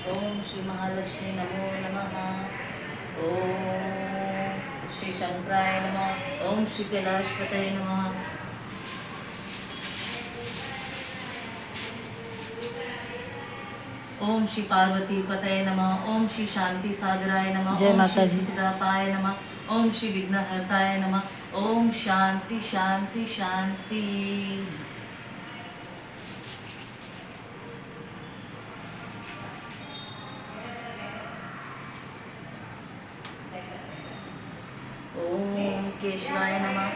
ओम श्री महालक्ष्मी नमो नमः। ओम श्री शंकराय नमः। ओम श्री कैलाशपतये नमः। ओम श्री पार्वती पतये नमः। ओम श्री शांति सागराय नमः। जय ओम माता श्री जी। सिद्धिदाताय नमः। ओम श्री विघ्नहर्ताय नमः। ओम शांति शांति शांति। ओम केशवाय नमः।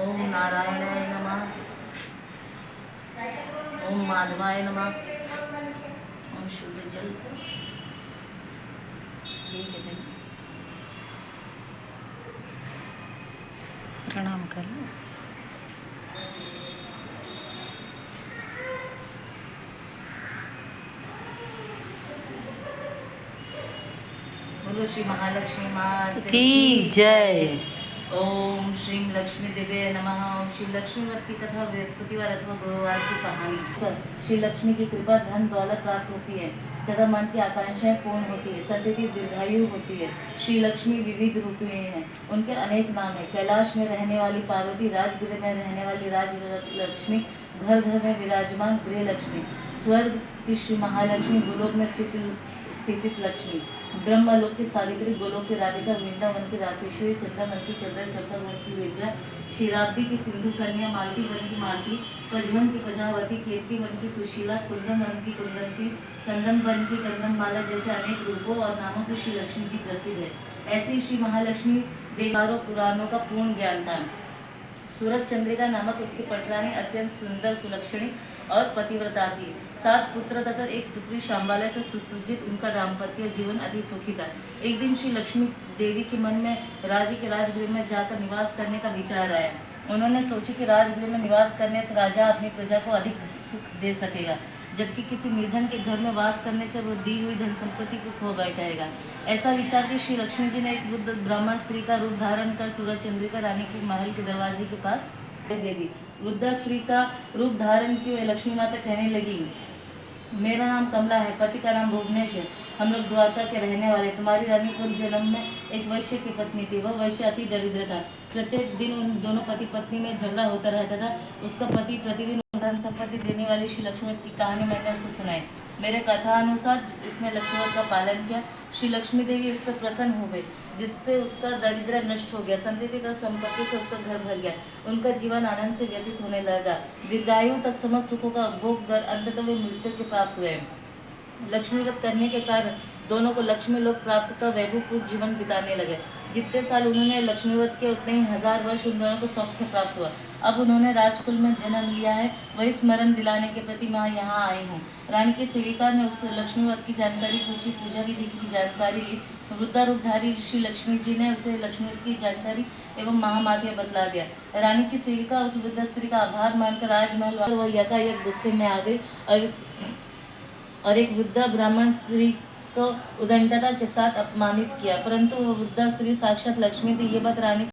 ओम नारायणाय नमः। ओम माधवाय नमः। ओम शुद्ध जल प्रणाम कर लो। बोलो श्री महालक्ष्मी माता की जय। ओम श्री लक्ष्मी देवी नमः। ओम श्री लक्ष्मीवत की कथा बृहस्पतिवार अथवा गुरुवार की कहानी। श्री लक्ष्मी की कृपा धन दौलत प्राप्त होती है तथा मन की आकांक्षाएं पूर्ण होती है, संतति दीर्घायु होती है। श्री लक्ष्मी विविध रूपिणी है, उनके अनेक नाम है। कैलाश में रहने वाली पार्वती, राजगृह में रहने वाली राज लक्ष्मी, घर घर में विराजमान गृह लक्ष्मी, स्वर्ग की श्री महालक्ष्मी, गोलोक में स्थित लक्ष्मी, ब्रह्मलोक की सावित्री, गोलोक की राधिका, वृंदावन की राजेश्वरी, चंद्रमन की चंद्र, चंपकवन की विरजा, क्षीराब्दी की सिंधु कन्या, मालती वन की मालती, पजवन की पजावती, केतकी वन की सुशीला, कुंदम वन की कुंदंती, कंदम वन की कंदममाला जैसे अनेक रूपों और नामों से श्री लक्ष्मी जी प्रसिद्ध है। ऐसी श्री महालक्ष्मी देवारों पुराणों का पूर्ण ज्ञान था। सूरज चंद्रिका नामक उसकी पटरानी अत्यंत सुंदर, सुलक्षणी और पतिव्रता थी। 7 पुत्र तथा एक पुत्री शांबाला से सुसज्जित उनका दाम्पत्य जीवन अति सुखी था। एक दिन श्री लक्ष्मी देवी के मन में राज्य के राजगृह में जाकर निवास करने का विचार आया। उन्होंने सोचा कि राजगृह में निवास करने से राजा अपनी प्रजा को अधिक सुख दे सकेगा, जबकि किसी निर्धन के घर में वास करने से वो दी हुई धन संपत्ति को खो बैठेगा। ऐसा विचार कर श्री लक्ष्मी जी ने एक वृद्ध ब्राह्मण स्त्री का रूप धारण कर सूरज चंद्रिका रानी के महल के दरवाजे के पास दे दी। वृद्धा स्त्री का रूप धारण किए लक्ष्मी माता कहने लगी, मेरा नाम कमला है, पति का नाम भुवनेश है, हम लोग द्वारका के रहने वाले। तुम्हारी रानी पूर्व जन्म में एक वैश्य की पत्नी थी, वह वैश्य अति दरिद्र था। प्रत्येक दिन उन दोनों पति पत्नी में झगड़ा होता रहता था। उसका पति प्रतिदिन धन संपत्ति देने वाली श्री लक्ष्मी की कहानी मैंने उसे सुनाई। मेरे कथा अनुसार उसने लक्ष्मी का पालन किया। श्री लक्ष्मी देवी उस पर प्रसन्न हो गई, जिससे उसका दरिद्र नष्ट हो गया, संतति का संपत्ति से उसका घर भर गया। उनका जीवन आनंद से व्यतीत होने लगा। दीर्घायु तक समस्त सुखों का भोग कर अंततः वे मृत्यु के प्राप्त हुए। लक्ष्मी व्रत करने के कारण दोनों को लक्ष्मी लोक प्राप्त कर वैभवपूर्ण जीवन बिताने लगे। जितने साल उन्होंने लक्ष्मी व्रत किए उतने ही 1000 वर्ष उन दोनों को सौख्य प्राप्त हुआ। अब उन्होंने राजकुल में जन्म लिया है, वही स्मरण दिलाने के प्रति मैं यहाँ आई हूँ। रानी की सेविका ने उस लक्ष्मी व्रत की जानकारी पूछी, पूजा विधि की जानकारी ली। वृद्धा रूपधारी श्री लक्ष्मी जी ने उसे लक्ष्मी व्रत की जानकारी एवं महामात्य बतला दिया। रानी की सेविका उस वृद्ध स्त्री का आभार मानकर राजमहल वह यकायक गुस्से में आ गई और एक वृद्धा ब्राह्मण स्त्री को उदंडता के साथ अपमानित किया। परंतु वह वृद्धा स्त्री साक्षात लक्ष्मी थी, ये बात रानी